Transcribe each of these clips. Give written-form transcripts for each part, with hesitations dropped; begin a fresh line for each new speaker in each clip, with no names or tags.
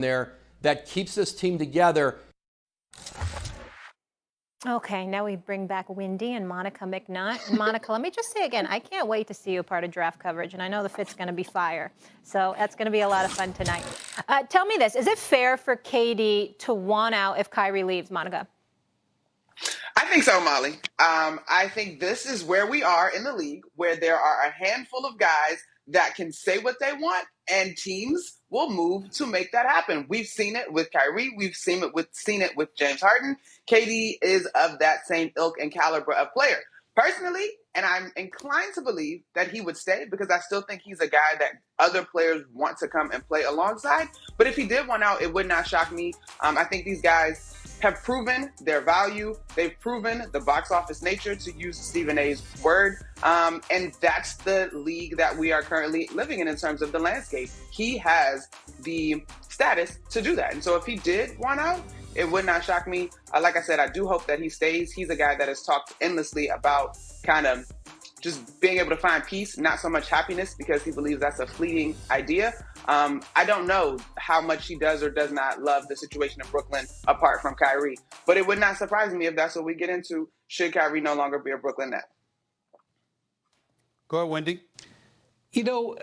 there that keeps this team together.
Okay, now we bring back Wendy and Monica McNutt. And Monica, let me just say again, I can't wait to see you a part of draft coverage, and I know the fit's going to be fire. So that's going to be a lot of fun tonight. Tell me this, is it fair for KD to want out if Kyrie leaves, Monica?
I think so, Molly. I think this is where we are in the league, where there are a handful of guys that can say what they want, and teams will move to make that happen. We've seen it with Kyrie. We've seen it with James Harden. KD is of that same ilk and caliber of player. Personally, and I'm inclined to believe that he would stay because I still think he's a guy that other players want to come and play alongside. But if he did want out, it would not shock me. I think these guys have proven their value. They've proven the box office nature, to use Stephen A's word. And that's the league that we are currently living in terms of the landscape. He has the status to do that. And so if he did want out, it would not shock me. Like I said, I do hope that he stays. He's a guy that has talked endlessly about kind of just being able to find peace, not so much happiness, because he believes that's a fleeting idea. I don't know how much he does or does not love the situation in Brooklyn apart from Kyrie, but it would not surprise me if that's what we get into, should Kyrie no longer be a Brooklyn Net.
Go ahead, Wendy.
You know,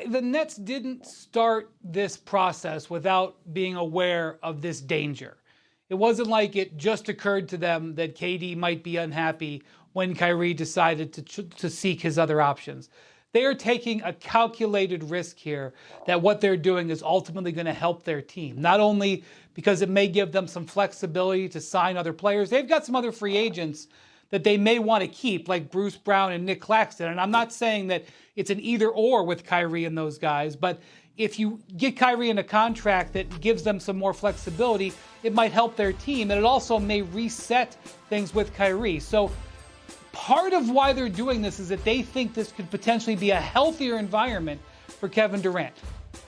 the Nets didn't start this process without being aware of this danger. It wasn't like it just occurred to them that KD might be unhappy when Kyrie decided to seek his other options. They are taking a calculated risk here that what they're doing is ultimately going to help their team. Not only because it may give them some flexibility to sign other players, they've got some other free agents that they may want to keep, like Bruce Brown and Nick Claxton. And I'm not saying that it's an either or with Kyrie and those guys, but if you get Kyrie in a contract that gives them some more flexibility, it might help their team. And it also may reset things with Kyrie. So part of why they're doing this is that they think this could potentially be a healthier environment for Kevin Durant.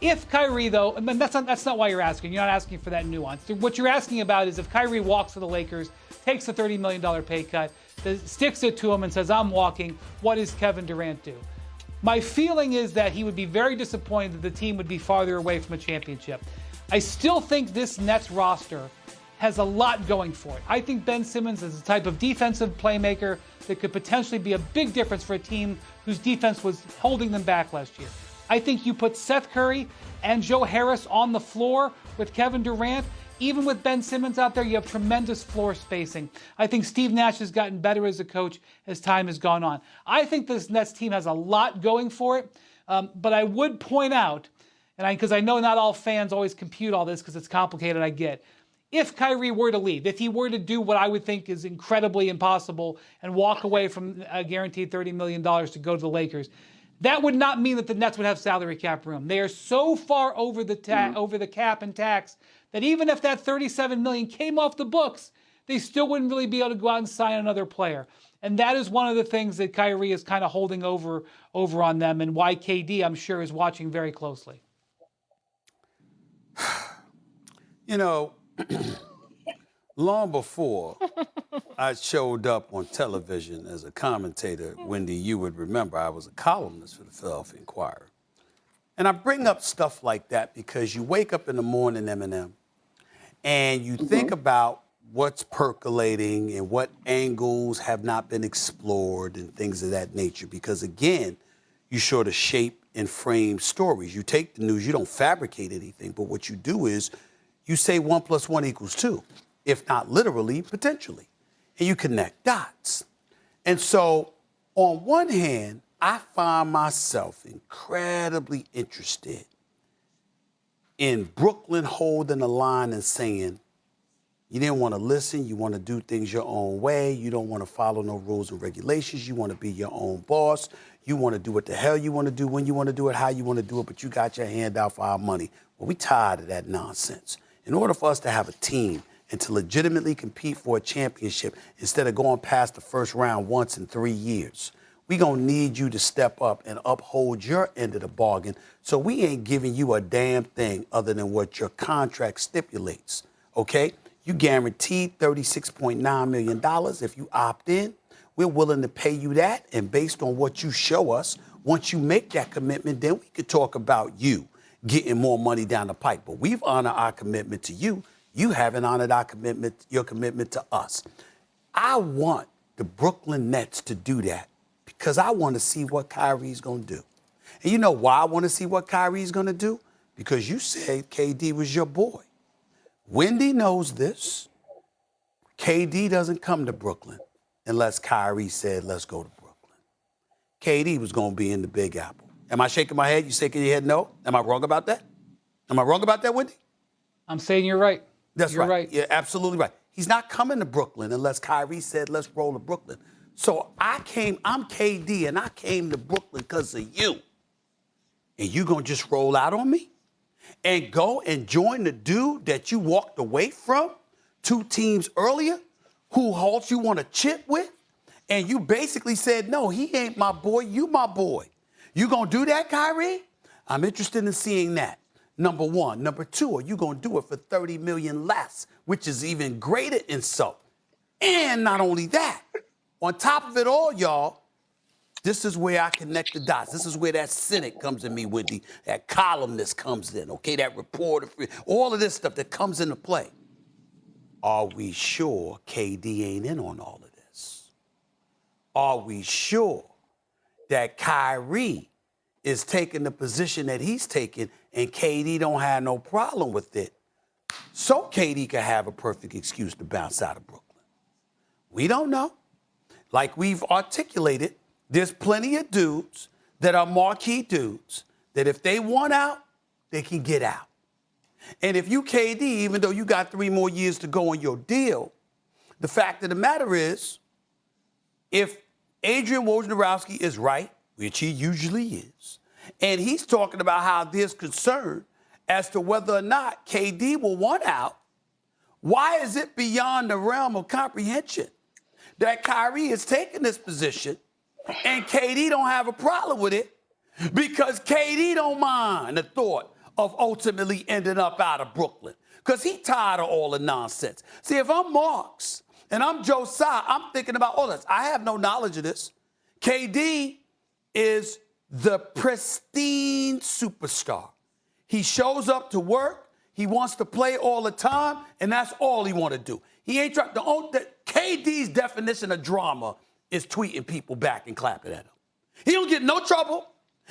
If Kyrie, though, I mean, that's not why you're asking. You're not asking for that nuance. What you're asking about is if Kyrie walks to the Lakers, takes a $30 million pay cut, sticks it to him and says, I'm walking, what does Kevin Durant do? My feeling is that he would be very disappointed that the team would be farther away from a championship. I still think this Nets roster has a lot going for it. I think Ben Simmons is the type of defensive playmaker that could potentially be a big difference for a team whose defense was holding them back last year. I think you put Seth Curry and Joe Harris on the floor with Kevin Durant. Even with Ben Simmons out there, you have tremendous floor spacing. I think Steve Nash has gotten better as a coach as time has gone on. I think this Nets team has a lot going for it, but I would point out, and because I know not all fans always compute all this because it's complicated, I get. If Kyrie were to leave, if he were to do what I would think is incredibly impossible and walk away from a guaranteed $30 million to go to the Lakers, that would not mean that the Nets would have salary cap room. They are so far over the cap and tax that even if that $37 million came off the books, they still wouldn't really be able to go out and sign another player. And that is one of the things that Kyrie is kind of holding over on them, and why KD, I'm sure, is watching very closely.
You know, long before I showed up on television as a commentator, Wendy, you would remember I was a columnist for the Philadelphia Inquirer. And I bring up stuff like that because you wake up in the morning, Eminem, and you think about what's percolating and what angles have not been explored and things of that nature. Because, again, you sort of shape and frame stories. You take the news, you don't fabricate anything, but what you do is you say 1 + 1 = 2, if not literally, potentially. And you connect dots. And so, on one hand, I find myself incredibly interested in Brooklyn holding the line and saying, you didn't want to listen, you want to do things your own way, you don't want to follow no rules and regulations, you want to be your own boss, you want to do what the hell you want to do, when you want to do it, how you want to do it, but you got your hand out for our money. Well, we tired of that nonsense. In order for us to have a team and to legitimately compete for a championship instead of going past the first round once in 3 years, we gonna need you to step up and uphold your end of the bargain. So we ain't giving you a damn thing other than what your contract stipulates, okay? You guaranteed $36.9 million. If you opt in, we're willing to pay you that. And based on what you show us, once you make that commitment, then we could talk about you getting more money down the pipe. But we've honored our commitment to you. You haven't honored your commitment to us. I want the Brooklyn Nets to do that because I want to see what Kyrie's going to do. And you know why I want to see what Kyrie's going to do? Because you said KD was your boy. Wendy knows this. KD doesn't come to Brooklyn unless Kyrie said, let's go to Brooklyn. KD was going to be in the Big Apple. Am I shaking my head? You shaking your head no? Am I wrong about that? Am I wrong about that, Wendy?
I'm saying you're right.
That's
You're
right. You're absolutely right. He's not coming to Brooklyn unless Kyrie said, let's roll to Brooklyn. So I'm KD, and I came to Brooklyn because of you. And you going to just roll out on me? And go and join the dude that you walked away from 2 teams earlier, who Halt you want to chip with? And you basically said, no, he ain't my boy, you my boy. You going to do that, Kyrie? I'm interested in seeing that. Number one. Number two, are you going to do it for $30 million less, which is even greater insult? And not only that, on top of it all, y'all, this is where I connect the dots. This is where that cynic comes in me, Wendy. That columnist comes in, okay? That reporter, all of this stuff that comes into play. Are we sure KD ain't in on all of this? Are we sure that Kyrie is taking the position that he's taking and KD don't have no problem with it? So KD can have a perfect excuse to bounce out of Brooklyn. We don't know. Like we've articulated, there's plenty of dudes that are marquee dudes that if they want out, they can get out. And if you KD, even though you got 3 more years to go on your deal, the fact of the matter is, if Adrian Wojnarowski is right, which he usually is, and he's talking about how there's concern as to whether or not KD will want out, why is it beyond the realm of comprehension that Kyrie is taking this position and KD don't have a problem with it because KD don't mind the thought of ultimately ending up out of Brooklyn because he tired of all the nonsense. See, if I'm Marks and I'm Josiah, I'm thinking about all this. I have no knowledge of this. KD is the pristine superstar. He shows up to work. He wants to play all the time, and that's all he want to do. He ain't trying. KD's definition of drama is tweeting people back and clapping at him. He don't get no trouble.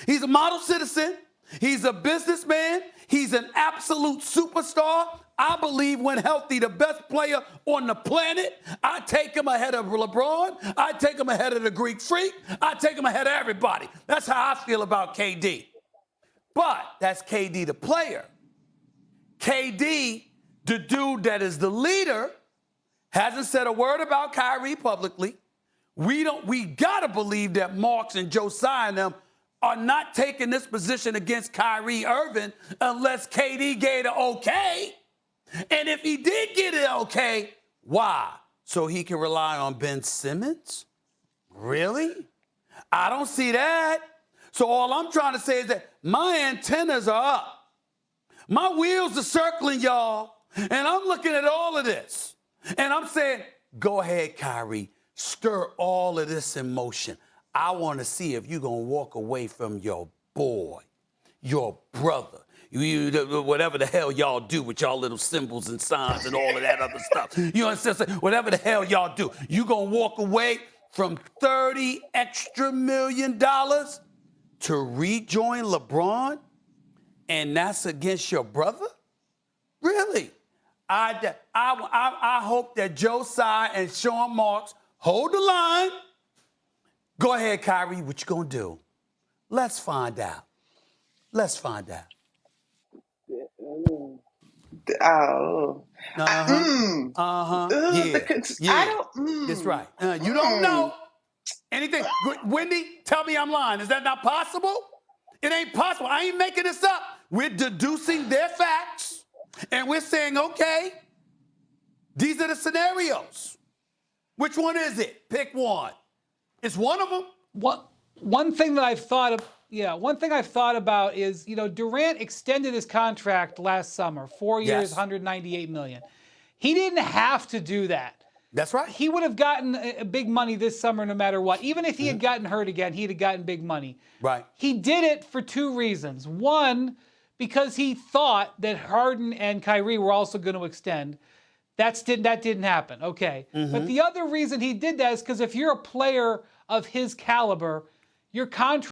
He's a model citizen. He's a businessman. He's an absolute superstar. I believe when healthy, the best player on the planet. I take him ahead of LeBron. I take him ahead of the Greek Freak. I take him ahead of everybody. That's how I feel about KD. But that's KD the player. KD, the dude that is the leader, hasn't said a word about Kyrie publicly. We gotta believe that Marks and Josiah and them are not taking this position against Kyrie Irving unless KD gave the okay. And if he did get it okay, why? So he can rely on Ben Simmons? Really? I don't see that. So all I'm trying to say is that my antennas are up. My wheels are circling, y'all. And I'm looking at all of this. And I'm saying, go ahead, Kyrie. Stir all of this in motion. I want to see if you're going to walk away from your boy, your brother, whatever the hell y'all do with y'all little symbols and signs and all of that other stuff. You understand? Whatever the hell y'all do, you going to walk away from $30 extra million to rejoin LeBron? And that's against your brother? Really? I hope that Josiah and Sean Marks hold the line. Go ahead, Kyrie. What you gonna do? Let's find out. Let's find out.
Oh.
Yeah.
I don't.
That's right. You don't know anything. Wendy, tell me I'm lying. Is that not possible? It ain't possible. I ain't making this up. We're deducing their facts, and we're saying, okay, these are the scenarios. Which one is it? Pick one. It's one of them.
One thing that I've thought of, one thing I've thought about is, Durant extended his contract last summer, 4 years,
Yes.
$198 million. He didn't have to do that.
That's right.
He would have gotten big money this summer no matter what. Even if he had gotten hurt again, he'd have gotten big money.
Right.
He did it for 2 reasons. One, because he thought that Harden and Kyrie were also going to extend. That didn't happen. Okay. But the other reason he did that is because if you're a player of his caliber, your contract